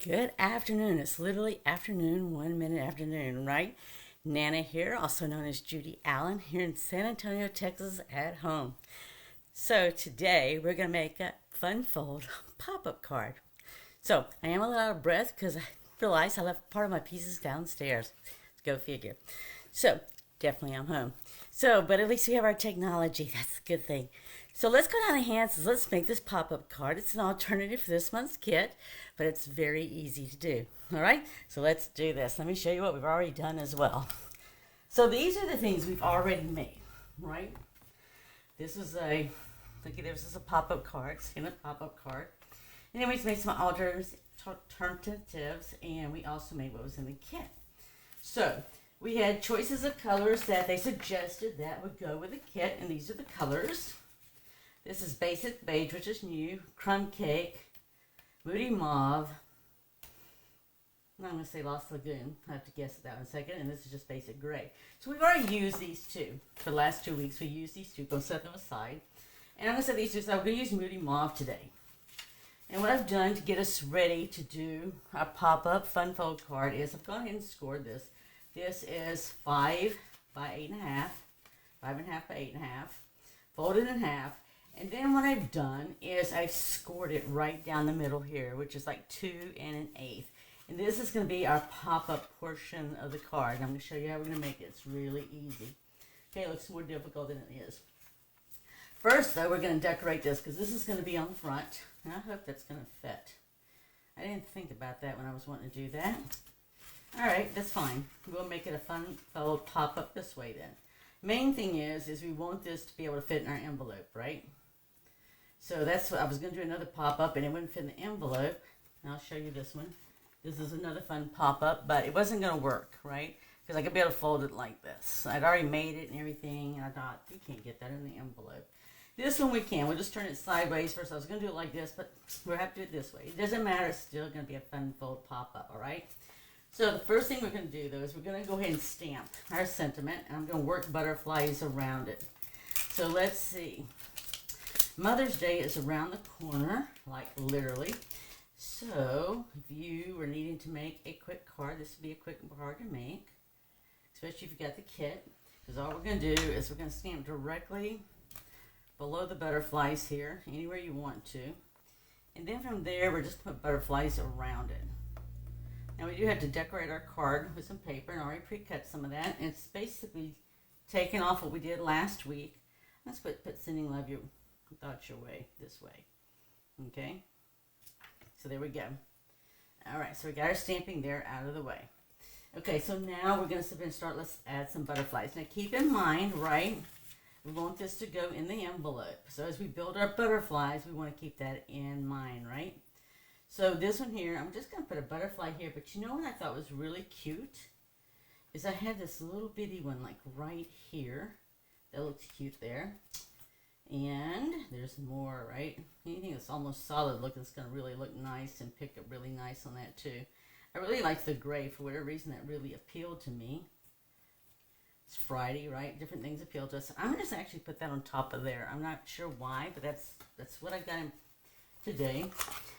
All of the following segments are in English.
Good afternoon. It's literally afternoon, 1 minute afternoon, right? Nana here, also known as Judy Allan, here in San Antonio, Texas, at home. So today we're going to make a fun fold pop-up card. So I am a little out of breath because I realized I left part of my pieces downstairs. Go figure. So definitely I'm home. So, but at least we have our technology. That's a good thing. So let's go down to hands. Let's make this pop-up card. It's an alternative for this month's kit, but it's very easy to do. All right, so let's do this. Let me show you what we've already done as well. So these are the things we've already made, right? This is a, look at this, is a pop-up card, skin a pop-up card. And then we made some alternatives, and we also made what was in the kit. So we had choices of colors that they suggested that would go with the kit, and these are the colors. This is Basic Beige, which is new, Crumb Cake, Moody Mauve, I'm going to say Lost Lagoon. I have to guess that in a second, and this is just Basic Gray. So we've already used these two. For the last 2 weeks, we used these two. Go set them aside. And I'm going to set these two, so I'm going to use Moody Mauve today. And what I've done to get us ready to do our pop-up fun fold card is I've gone ahead and scored this. This is 5 by 8.5, 5.5 by 8.5, folded in half. And then what I've done is I've scored it right down the middle here, which is like 2 1/8. And this is going to be our pop-up portion of the card. I'm going to show you how we're going to make it. It's really easy. Okay, it looks more difficult than it is. First, though, we're going to decorate this because this is going to be on the front. And I hope that's going to fit. I didn't think about that when I was wanting to do that. All right, that's fine. We'll make it a fun fold pop-up this way then. Main thing is we want this to be able to fit in our envelope, right? So that's what I was going to do, another pop-up, and it wouldn't fit in the envelope. And I'll show you this one. This is another fun pop-up, but it wasn't going to work, right? Because I could be able to fold it like this. I'd already made it and everything, and I thought, you can't get that in the envelope. This one we can. We'll just turn it sideways first. I was going to do it like this, but we'll have to do it this way. It doesn't matter. It's still going to be a fun fold pop-up, all right? So the first thing we're going to do, though, is we're going to go ahead and stamp our sentiment, and I'm going to work butterflies around it. So let's see. Mother's Day is around the corner, like literally. So if you were needing to make a quick card, this would be a quick card to make, especially if you got the kit, because all we're going to do is we're going to stamp directly below the butterflies here, anywhere you want to. And then from there, we're just going to put butterflies around it. Now we do have to decorate our card with some paper, and I already pre-cut some of that. And it's basically taking off what we did last week. Let's put sending love your thoughts your way this way. Okay? So there we go. All right, so we got our stamping there out of the way. Okay, so now we're going to start. Let's add some butterflies. Now keep in mind, right, we want this to go in the envelope. So as we build our butterflies, we want to keep that in mind, right? So this one here, I'm just going to put a butterfly here, but you know what I thought was really cute? Is I had this little bitty one like right here. That looks cute there. And there's more, right? Anything that's almost solid looking is going to really look nice and pick up really nice on that too. I really like the gray for whatever reason that really appealed to me. It's Friday, right? Different things appeal to us. I'm going to actually put that on top of there. I'm not sure why, but that's what I got in today.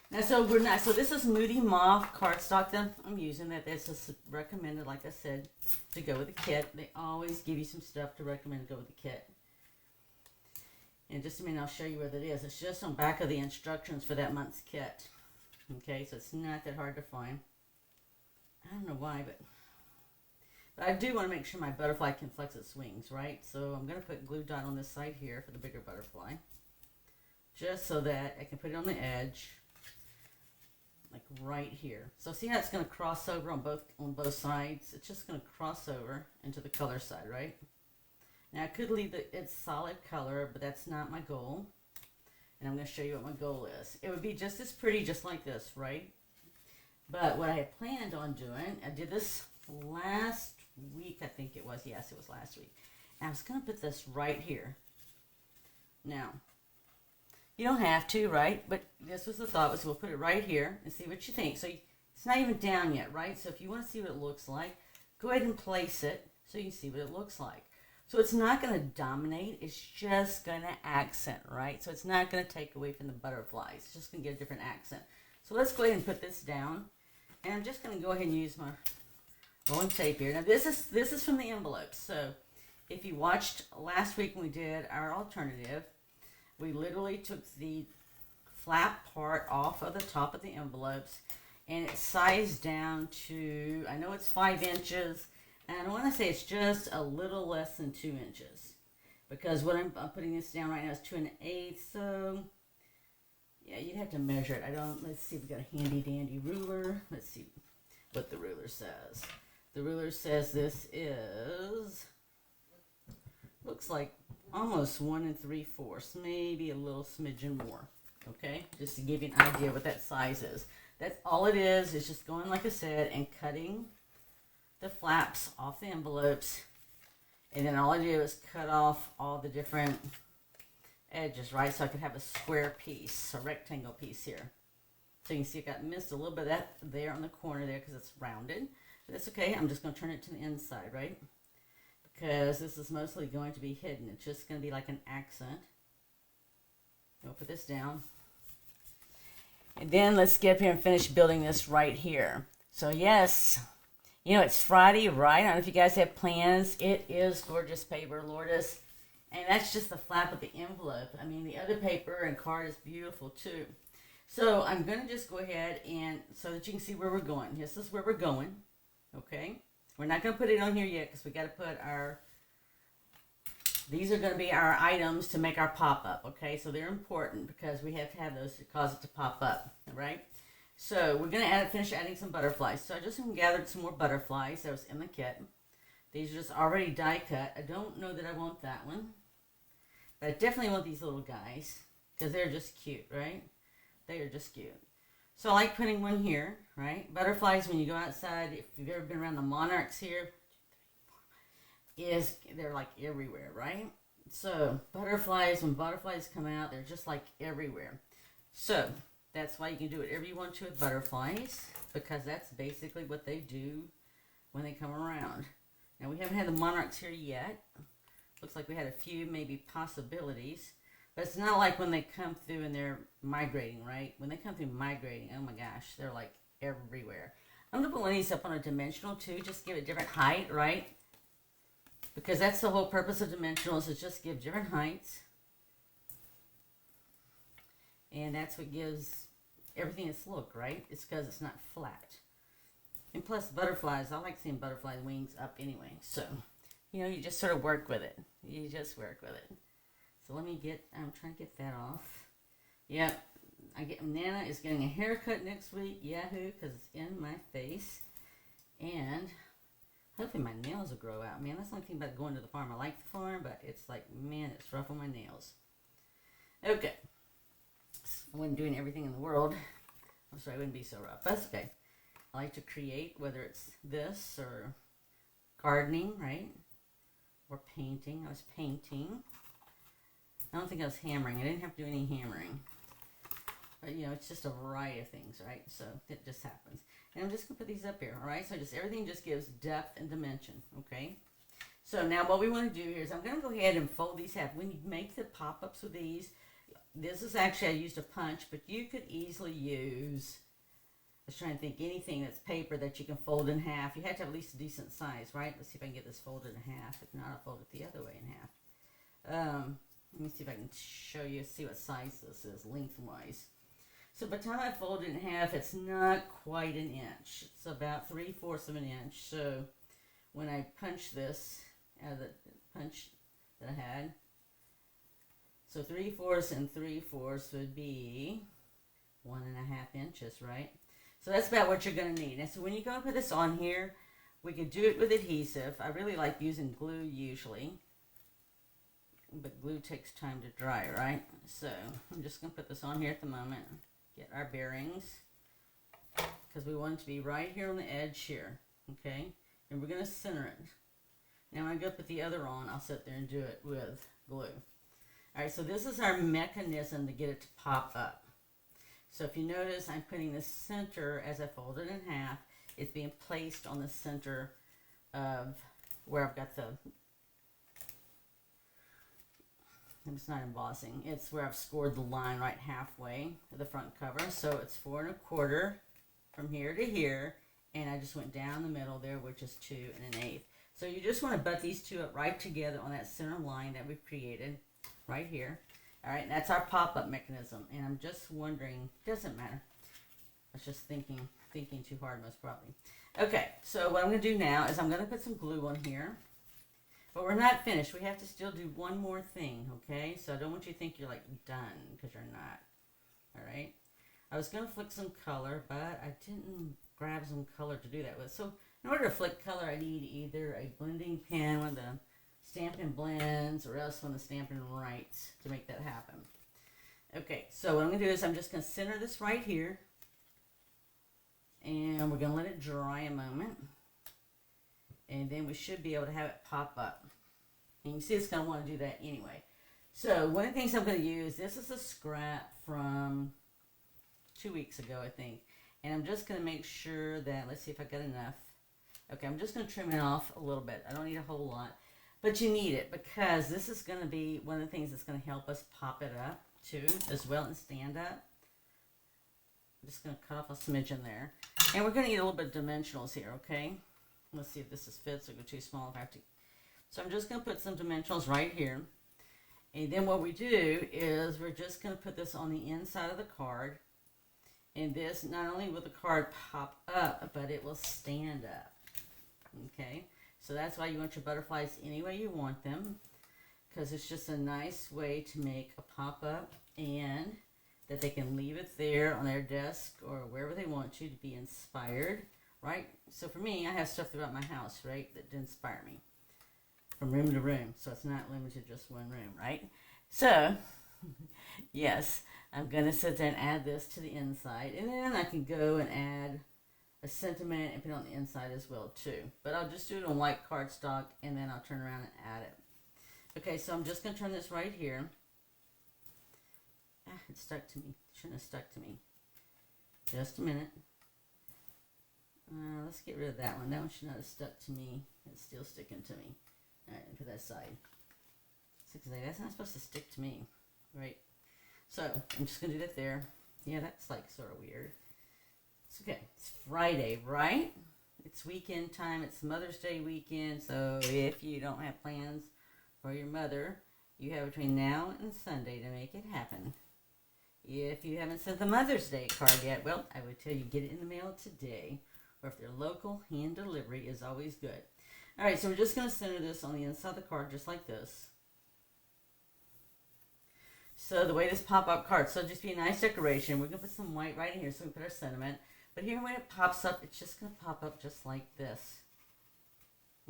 Now, so this is Moody Mauve cardstock that I'm using. This is recommended, like I said, to go with the kit. They always give you some stuff to recommend to go with the kit. In just a minute, I'll show you what it is. It's just on back of the instructions for that month's kit. Okay, so it's not that hard to find. I don't know why, but I do want to make sure my butterfly can flex its wings, right? So I'm going to put glue dot on this side here for the bigger butterfly. Just so that I can put it on the edge, like right here. So see how it's going to cross over on both sides? It's just going to cross over into the color side, right? Now I could leave its solid color, but that's not my goal. And I'm going to show you what my goal is. It would be just as pretty, just like this, right? But what I had planned on doing, I did this last week, I think it was. Yes, it was last week. And I was going to put this right here. Now, you don't have to, right? But this was the thought, was we'll put it right here and see what you think. So it's not even down yet, right? So if you want to see what it looks like, go ahead and place it so you can see what it looks like. So it's not going to dominate. It's just going to accent, right? So it's not going to take away from the butterflies. It's just going to get a different accent. So let's go ahead and put this down. And I'm just going to go ahead and use my rolling tape here. Now this is from the envelopes. So if you watched last week when we did our alternative, we literally took the flap part off of the top of the envelopes and it's sized down to, I know it's 5 inches, and I want to say it's just a little less than 2 inches. Because what I'm putting this down right now is 2 1/8, so yeah, you'd have to measure it. Let's see if we got a handy dandy ruler. Let's see what the ruler says. The ruler says this is, looks like almost 1 3/4, maybe a little smidgen more. Okay, just to give you an idea what that size is. That's all it is just going, like I said, and cutting the flaps off the envelopes. And then all I do is cut off all the different edges, right? So I can have a square piece, a rectangle piece here. So you can see I got missed a little bit of that there on the corner there because it's rounded. But that's okay. I'm just going to turn it to the inside, right? Because this is mostly going to be hidden. It's just going to be like an accent. I'll put this down. And then let's get up here and finish building this right here. So yes, you know, it's Friday, right? I don't know if you guys have plans. It is gorgeous paper, Lourdes. And that's just the flap of the envelope. I mean, the other paper and card is beautiful too. So I'm going to just go ahead and, so that you can see where we're going. This is where we're going, okay? We're not going to put it on here yet because we got to put our, these are going to be our items to make our pop-up, okay? So they're important because we have to have those to cause it to pop up, all right? So we're going to finish adding some butterflies. So I just gathered some more butterflies that was in the kit. These are just already die cut. I don't know that I want that one. But I definitely want these little guys because they're just cute, right? They are just cute. So I like putting one here, right? Butterflies, when you go outside, if you've ever been around the monarchs here, they're like everywhere, right? So butterflies, when butterflies come out, they're just like everywhere. So that's why you can do whatever you want to with butterflies, because that's basically what they do when they come around. Now we haven't had the monarchs here yet. Looks like we had a few maybe possibilities, but it's not like when they come through and they're migrating, right? When they come through migrating, oh my gosh, they're like everywhere. I'm going to put one of these up on a dimensional too, just give it different height, right? Because that's the whole purpose of dimensionals, is just give different heights. And that's what gives everything its look, right? It's because it's not flat. And plus butterflies, I like seeing butterfly wings up anyway. So, you know, you just sort of work with it. You just work with it. So let me get, I'm trying to get that off. Yep, Nana is getting a haircut next week. Yahoo, because it's in my face. And hopefully my nails will grow out. Man, that's the only thing about going to the farm. I like the farm, but it's like, man, it's rough on my nails. Okay. I wasn't doing everything in the world. I'm sorry, I wouldn't be so rough. That's okay. I like to create, whether it's this or gardening, right? Or painting. I was painting. I don't think I was hammering. I didn't have to do any hammering. But, you know, it's just a variety of things, right? So it just happens. And I'm just going to put these up here, all right? So just everything just gives depth and dimension, okay? So now what we want to do here is I'm going to go ahead and fold these half. When you make the pop-ups with these, this is actually, I used a punch, but you could easily use, I was trying to think, anything that's paper that you can fold in half. You have to have at least a decent size, right? Let's see if I can get this folded in half. If not, I'll fold it the other way in half. Let me see if I can show you, see what size this is lengthwise. So by the time I fold it in half, it's not quite an inch. It's about 3/4 of an inch. So when I punch this out of the punch that I had, so 3/4 and 3/4 would be 1.5 inches, right? So that's about what you're going to need. And so when you go and put this on here, we could do it with adhesive. I really like using glue usually, but glue takes time to dry, right? So I'm just going to put this on here at the moment. Get our bearings, because we want it to be right here on the edge here, okay? And we're going to center it. Now when I go put the other on, I'll sit there and do it with glue. All right, so this is our mechanism to get it to pop up. So if you notice, I'm putting the center, as I fold it in half, it's being placed on the center of where I've got the, it's not embossing, it's where I've scored the line right halfway of the front cover. So it's 4 1/4 from here to here. and I just went down the middle there, which is 2 1/8. So you just want to butt these two up right together on that center line that we've created right here. All right, that's our pop-up mechanism. And I'm just wondering, doesn't matter. I was just thinking too hard most probably. Okay, so what I'm going to do now is I'm going to put some glue on here. But we're not finished. We have to still do one more thing, okay? So I don't want you to think you're like done, because you're not. All right? I was going to flick some color, but I didn't grab some color to do that with. So in order to flick color, I need either a blending pen, one of the Stampin' Blends, or else one of the Stampin' Writes to make that happen. Okay, so what I'm going to do is I'm just going to center this right here. And we're going to let it dry a moment. And then we should be able to have it pop up. And you can see it's going to want to do that anyway. So one of the things I'm going to use, this is a scrap from 2 weeks ago, I think. And I'm just going to make sure that, let's see if I got enough. Okay, I'm just going to trim it off a little bit. I don't need a whole lot. But you need it because this is going to be one of the things that's going to help us pop it up too, as well, and stand up. I'm just going to cut off a smidgen there. And we're going to need a little bit of dimensionals here, okay? Let's see if this is fits or go too small if I have to. So I'm just going to put some dimensionals right here. And then what we do is we're just going to put this on the inside of the card. And this, not only will the card pop up, but it will stand up. Okay? So that's why you want your butterflies any way you want them. Because it's just a nice way to make a pop-up, and that they can leave it there on their desk or wherever they want to be inspired. Right? So for me, I have stuff throughout my house, right, that inspire me from room to room. So it's not limited to just one room, right? So, yes, I'm going to sit there and add this to the inside. And then I can go and add a sentiment and put it on the inside as well, too. But I'll just do it on white cardstock, and then I'll turn around and add it. Okay, so I'm just going to turn this right here. Ah, it stuck to me. Shouldn't have stuck to me. Just a minute. Let's get rid of that one. That one should not have stuck to me. It's still sticking to me. Alright, put that aside. That's not supposed to stick to me. Right? So, I'm just going to do that there. Yeah, that's like sort of weird. It's okay. It's Friday, right? It's weekend time. It's Mother's Day weekend. So, if you don't have plans for your mother, you have between now and Sunday to make it happen. If you haven't sent the Mother's Day card yet, well, I would tell you get it in the mail today. Or if they're local, hand delivery is always good. Alright, so we're just going to center this on the inside of the card just like this. So the way this pop-up card, so just be a nice decoration. We're going to put some white right in here so we can put our sentiment. But here when it pops up, it's just going to pop up just like this.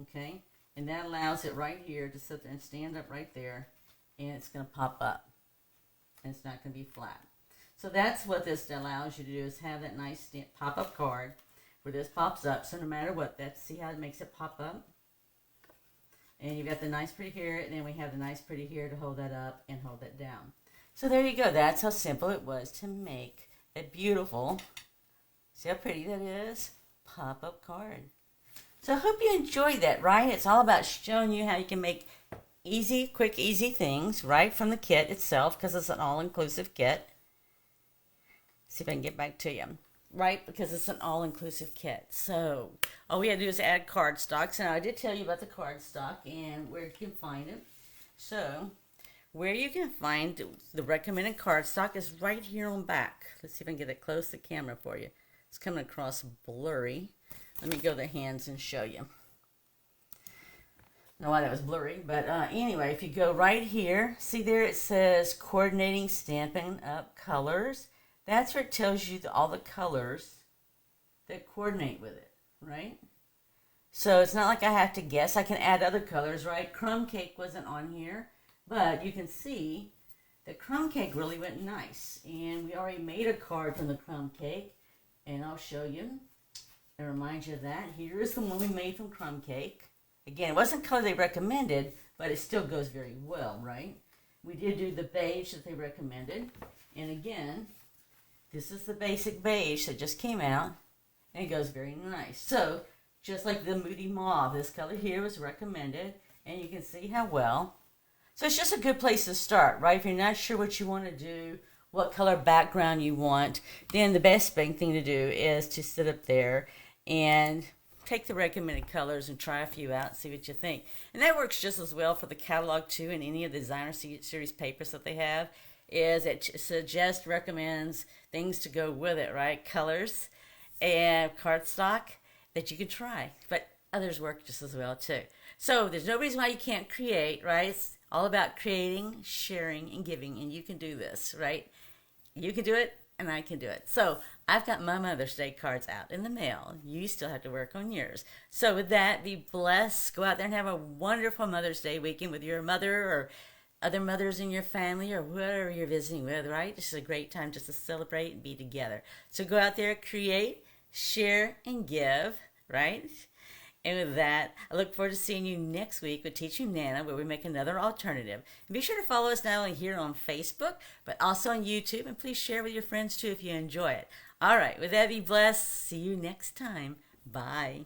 Okay? And that allows it right here to sit there and stand up right there. And it's going to pop up. And it's not going to be flat. So that's what this allows you to do, is have that nice pop-up card where this pops up. So no matter what, see how it makes it pop up? And you've got the nice pretty here, and then we have the nice pretty here to hold that up and hold that down. So there you go. That's how simple it was to make a beautiful, see how pretty that is? Pop-up card. So I hope you enjoyed that, right? It's all about showing you how you can make easy, quick, easy things right from the kit itself, because it's an all-inclusive kit. See if I can get back to you. Right, because it's an all-inclusive kit. So all we have to do is add cardstocks. Now I did tell you about the cardstock and where you can find it. So where you can find the recommended cardstock is right here on back. Let's see if I can get it close to the camera for you. It's coming across blurry. Let me go to the hands and show you. I don't know why that was blurry, but anyway, if you go right here, see there it says coordinating Stampin' Up colors. That's where it tells you all the colors that coordinate with it, right? So it's not like I have to guess. I can add other colors, right? Crumb cake wasn't on here, but you can see that crumb cake really went nice. And we already made a card from the crumb cake, and I'll show you and remind you of that. Here's the one we made from crumb cake. Again, it wasn't color they recommended, but it still goes very well, right? We did do the beige that they recommended. And again, this is the basic beige that just came out, and it goes very nice. So, just like the Moody Mauve, this color here was recommended, and you can see how well. So it's just a good place to start, right? If you're not sure what you want to do, what color background you want, then the best thing to do is to sit up there and take the recommended colors and try a few out and see what you think. And that works just as well for the catalog too, and any of the designer series papers that they have. Is it suggests, recommends things to go with it, right? Colors and cardstock that you can try, but others work just as well too. So there's no reason why you can't create, right? It's all about creating, sharing, and giving, and you can do this, right? You can do it, and I can do it. So I've got my Mother's Day cards out in the mail. You still have to work on yours. So with that, be blessed. Go out there and have a wonderful Mother's Day weekend with your mother or other mothers in your family or whoever you're visiting with, right? This is a great time just to celebrate and be together. So go out there, create, share, and give, right? And with that, I look forward to seeing you next week with Teaching Nana, where we make another alternative. And be sure to follow us not only here on Facebook, but also on YouTube. And please share with your friends too if you enjoy it. All right, with that, be blessed. See you next time. Bye.